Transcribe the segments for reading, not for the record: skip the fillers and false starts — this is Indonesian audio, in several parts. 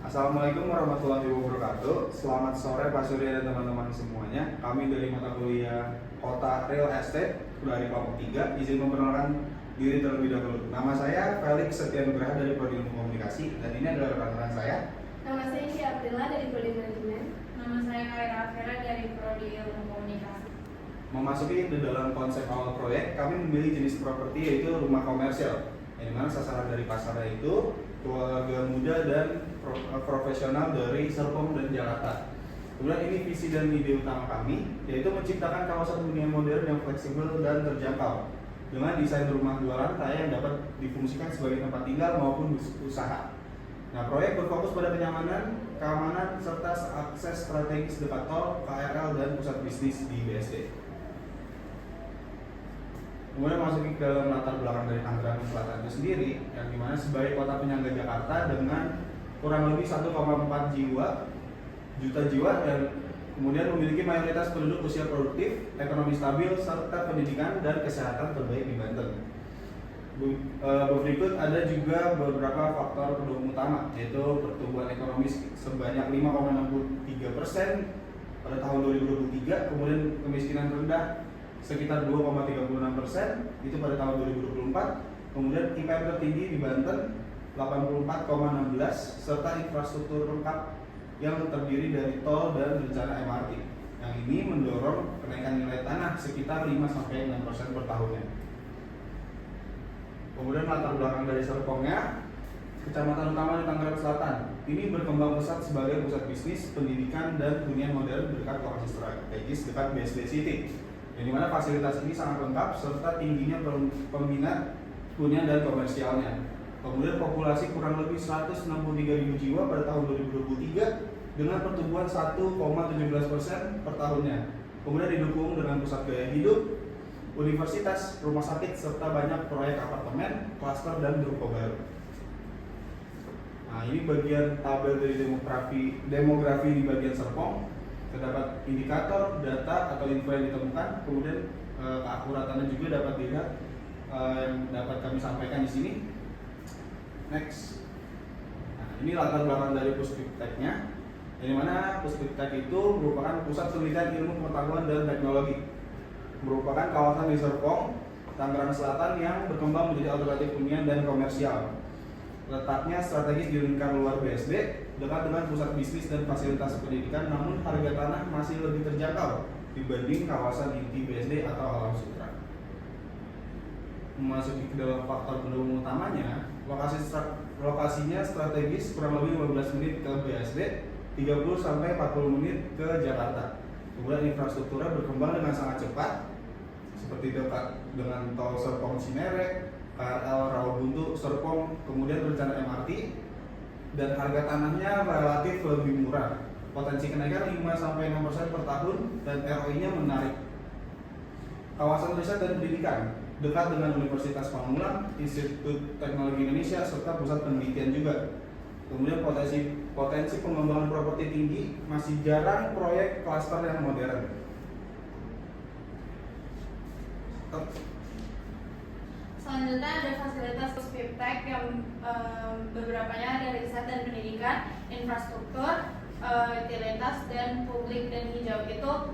Assalamualaikum warahmatullahi wabarakatuh. Selamat sore Pak Surya dan teman-teman semuanya. Kami dari mata kuliah Kota Real Estate dari kelompok 3 izin memperkenalkan diri terlebih dahulu. Nama saya Felix Setianugraha dari Prodi Ilmu Komunikasi dan ini adalah rekan-rekan saya. Nama saya Isya Aprila dari Prodi Manajemen. Nama saya Kaira Afera dari Prodi Ilmu Komunikasi. Memasuki di dalam konsep awal proyek, kami memilih jenis properti yaitu rumah komersial. Yang dimana sasaran dari pasarnya itu keluarga muda dan profesional dari Serpong dan Jakarta. Kemudian ini visi dan ide utama kami, yaitu menciptakan kawasan hunian modern yang fleksibel dan terjangkau dengan desain rumah dua lantai yang dapat difungsikan sebagai tempat tinggal maupun usaha. Nah, proyek berfokus pada kenyamanan, keamanan, serta akses strategis dekat tol, KRL, dan pusat bisnis di BSD. Kemudian masuk ke dalam latar belakang dari Tangerang Selatan itu sendiri, yang dimana sebagai kota penyangga Jakarta dengan kurang lebih 1,4 juta jiwa dan kemudian memiliki mayoritas penduduk usia produktif, ekonomi stabil, serta pendidikan dan kesehatan terbaik di Banten. Berikut ada juga beberapa faktor pendukung utama, yaitu pertumbuhan ekonomi sebanyak 5,63% pada tahun 2023, kemudian kemiskinan rendah sekitar 2,36% itu pada tahun 2024, kemudian IPM tertinggi di Banten 84,16 serta infrastruktur lengkap yang terdiri dari tol dan rencana MRT. Yang ini mendorong kenaikan nilai tanah sekitar 5-6% per tahunnya. Kemudian latar belakang dari Serpongnya, Kecamatan utama di Tangerang Selatan ini berkembang pesat sebagai pusat bisnis, pendidikan, dan hunian modern dekat lokasi strategis dekat BSD City. Yang dimana fasilitas ini sangat lengkap serta tingginya peminat hunian dan komersialnya. Kemudian populasi kurang lebih 163.000 jiwa pada tahun 2023 dengan pertumbuhan 1,17% per tahunnya. Kemudian didukung dengan pusat gaya hidup, universitas, rumah sakit, serta banyak proyek apartemen, klaster, dan ruko baru. Nah, ini bagian tabel dari demografi di bagian Serpong. Terdapat indikator, data, atau info yang ditemukan, kemudian keakuratannya juga dapat dilihat yang dapat kami sampaikan di sini. Next. Nah, ini latar belakang dari Puspiptek-nya, yang mana Puspiptek itu merupakan pusat penelitian ilmu pengetahuan dan teknologi. Merupakan kawasan di Serpong, Tangerang Selatan yang berkembang menjadi alternatif hunian dan komersial. Letaknya strategis di lingkar luar BSD, dekat dengan pusat bisnis dan fasilitas pendidikan, namun harga tanah masih lebih terjangkau dibanding kawasan inti BSD atau Alam Sutra. Memasuki ke dalam faktor pendukung utamanya, lokasinya strategis kurang lebih 15 menit ke BSD, 30-40 menit ke Jakarta. Kemudian infrastrukturnya berkembang dengan sangat cepat, seperti dekat dengan tol Serpong Cinere, KRL Rawabuntu, Serpong, kemudian rencana MRT, dan harga tanahnya relatif lebih murah. Potensi kenaikan 5-6% per tahun dan ROI-nya menarik. Kawasan riset dan pendidikan dekat dengan Universitas Pamulang, Institut Teknologi Indonesia, serta pusat penelitian juga. Kemudian potensi pengembangan properti tinggi, masih jarang proyek klaster yang modern. Selanjutnya ada fasilitas Puspiptek yang beberapanya ada riset dan pendidikan, infrastruktur, utilitas, dan publik dan hijau. Itu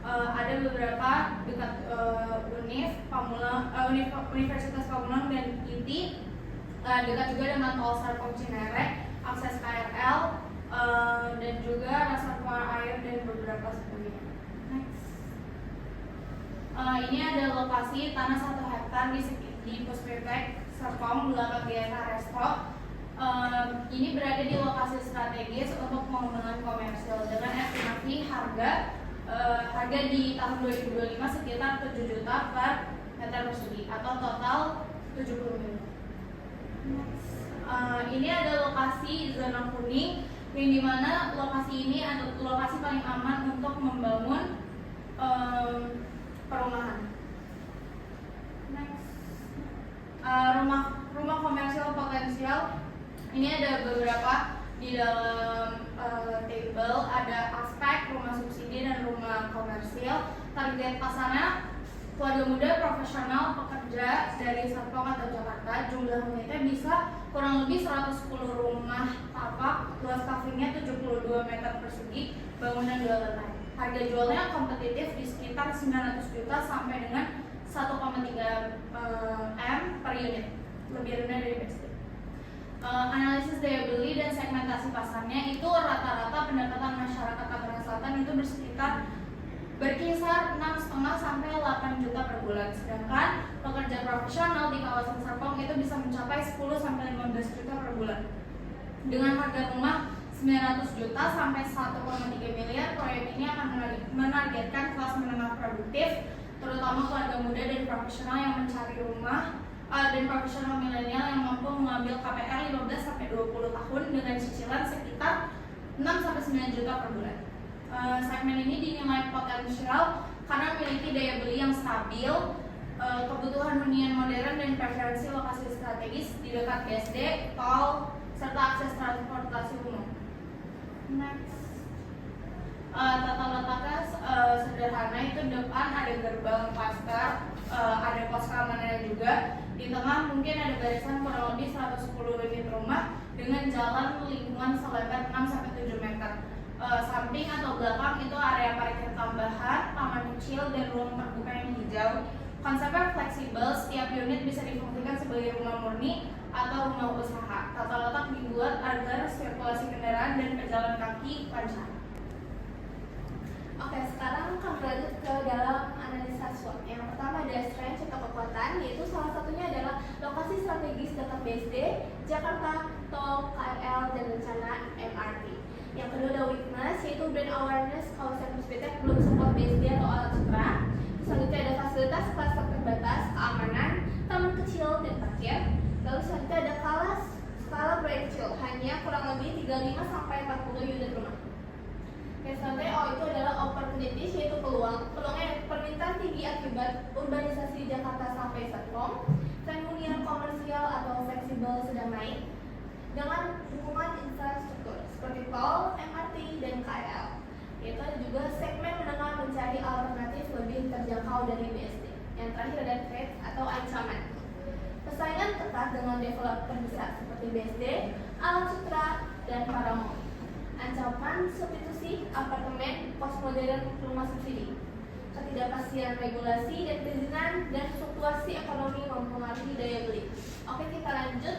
ada beberapa dekat Universitas Pamulang dan ITI, dekat juga dengan tol Serpong Cinere, akses KRL, dan juga reservoir air dan beberapa sebagainya. Next. Ini ada lokasi tanah 1 hektar di Puspiptek Serpong belakang GK Resto. Ini berada di lokasi strategis untuk pengembangan komersial dengan estimasi harga di tahun 2025 sekitar 7 juta per meter persegi atau total 70 miliar. Ini ada lokasi zona kuning yang dimana lokasi ini adalah lokasi paling aman untuk membangun perumahan. Next. Rumah komersial potensial ini ada beberapa di dalam table, ada aspek rumah subsidi dan rumah komersial. Target pasarnya keluarga muda, profesional, pekerja dari Serpong atau Jakarta. Jumlah unitnya bisa kurang lebih 110 rumah tapak, luas meter persegi bangunan 2 lantai. Harga jualnya kompetitif di sekitar 900 juta sampai dengan 1,3 M per unit, lebih rendah dari BSD. Analisis daya beli dan segmentasi pasarnya itu rata-rata pendapatan masyarakat Tangerang Selatan itu berkisar 6,5 sampai 8 juta per bulan, sedangkan pekerja profesional di kawasan Serpong itu bisa mencapai 10 sampai 15 juta per bulan. Dengan harga rumah 900 juta sampai 1,3 miliar, proyek ini akan menargetkan kelas menengah produktif, terutama keluarga muda dan profesional yang mencari rumah dan profesional milenial yang mampu mengambil KPR 15 sampai 20 tahun dengan cicilan sekitar 6 sampai 9 juta per bulan. Segmen ini dinilai potensial karena memiliki daya beli yang stabil, kebutuhan hunian modern dan preferensi lokasi strategis di dekat BSD, tol, serta akses transportasi umum. Next. Tata letaknya sederhana, itu depan ada gerbang paskar, ada pos keamanan juga. Di tengah mungkin ada barisan kurang lebih 110 unit rumah dengan jalan lingkungan selebar 6-7 meter. Samping atau belakang itu area parkir tambahan, taman kecil, dan ruang terbuka yang hijau. Konsepnya fleksibel, setiap unit bisa difungsikan sebagai rumah murni atau rumah usaha. Tata letak dibuat agar sirkulasi kendaraan dan pejalan kaki lancar. Oke, sekarang kami lanjut ke dalam analisa SWOT. Yang pertama ada strength atau kekuatan, yaitu salah satunya adalah lokasi strategis dekat BSD, Jakarta, tol, KRL, dan rencana MRT. Yang kedua ada weakness, yaitu brand awareness kawasan Puspitec belum support BSD atau alat sutra. Selanjutnya ada fasilitas klaster terbatas, keamanan, taman kecil, dan parkir. Lalu selanjutnya ada skala brand kecil, hanya kurang lebih 35 sampai 40 unit rumah. Yang selanjutnya itu adalah opportunities, yaitu peluangnya permintaan tinggi akibat urbanisasi Jakarta sampai Serpong, tren hunian komersial atau fleksibel sedang naik dengan dukungan infrastruktur seperti tol, MRT, dan KRL. Yaitu ada juga segmen menengah mencari alternatif lebih terjangkau dari BSD. Yang terakhir ada threat atau ancaman. Persaingan ketat dengan developer besar seperti BSD, Alat Sutra, dan Paramount. Ancaman substitusi apartemen postmodern rumah subsidi, ketidakpastian regulasi dan perizinan, dan fluktuasi ekonomi mempengaruhi daya beli. Oke, kita lanjut.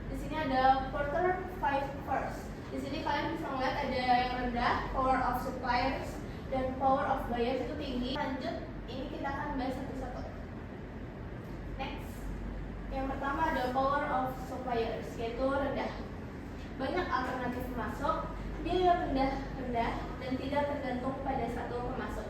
Di sini ada quarter 5 first. Di sini kalian bisa melihat ada yang rendah, power of suppliers, dan power of buyers itu tinggi. Lanjut, ini kita akan bahas satu-satu. Next, yang pertama ada power of suppliers, yaitu rendah. Banyak alternatif masuk, biaya rendah dan tidak tergantung pada satu pemasok.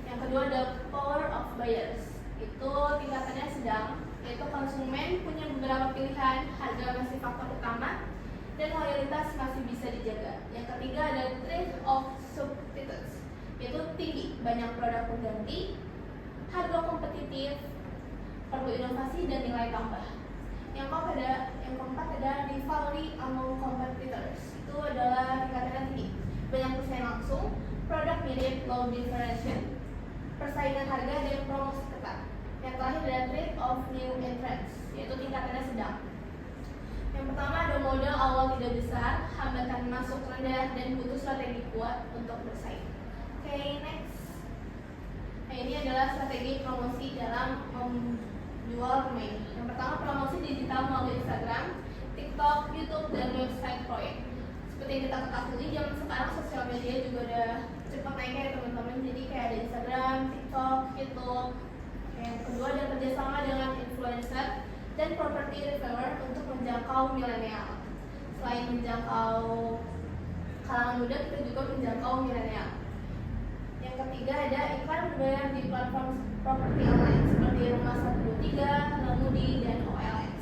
Yang kedua ada power of buyers, itu tingkatannya sedang, yaitu konsumen punya beberapa pilihan, harga masih faktor utama, dan loyalitas masih bisa dijaga. Yang ketiga ada trade of substitutes, yaitu tinggi, banyak produk pengganti, harga kompetitif, perlu inovasi dan nilai tambah. Yang keempat ada rivalry among competitors, itu adalah tingkatannya tinggi, banyak pesaing langsung, produk mirip, low differentiation, persaingan harga dan promosi ketat. Yang terakhir ada trade of new entrants, yaitu tingkatannya sedang. Yang pertama ada modal awal tidak besar, hambatan masuk rendah, dan butuh strategi kuat untuk bersaing. Oke, next. Nah, ini adalah strategi promosi dalam menjual rumah ini. Yang pertama, promosi digital melalui Instagram, TikTok, YouTube, dan website proyek. Seperti yang kita ketahui, zaman sekarang sosial media juga udah cepat naiknya ya teman-teman. Jadi kayak ada Instagram, TikTok, YouTube. Yang kedua ada kerjasama dengan influencer dan property reseller untuk menjangkau milenial. Selain menjangkau kalangan muda, kita juga menjangkau milenial. Yang ketiga ada iklan berbayar di platform properti online seperti Rumah 123, Lamudi, dan OLX.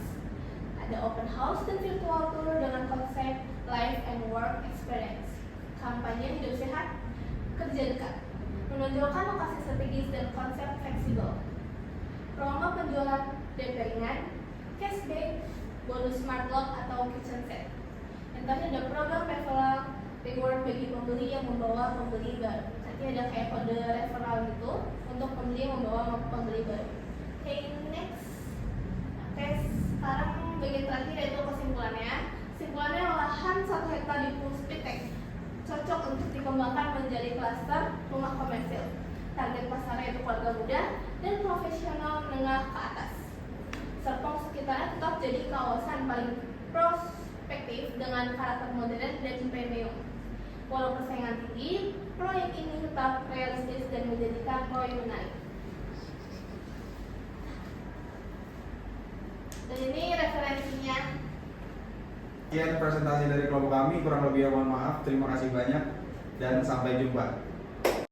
Ada open house dan virtual tour dengan konsep life and work experience. Kampanye hidup sehat, kerja dekat, menonjolkan lokasi strategis dan konsep fleksibel. Promo penjualan DP ringan, cashback, bonus smart lock atau kitchen set. Yang terakhir ada program referral reward bagi pembeli yang membawa pembeli baru. Nanti ada kayak kode referral gitu untuk pembeli yang membawa pembeli baru. Oke, next. Oke, sekarang bagian terakhir yaitu kesimpulannya. Kesimpulannya lahan 1 hektar di Puspitec cocok klaster rumah komersil. Target pasarnya itu keluarga muda dan profesional menengah ke atas. Serpong sekitarnya tetap jadi kawasan paling prospektif dengan karakter modern dan premium. Walau persaingan tinggi, proyek ini tetap realistis dan menjadikan proyek menarik. Dan ini referensinya. Sekian presentasi dari kelompok kami, kurang lebih mohon maaf. Terima kasih banyak dan sampai jumpa.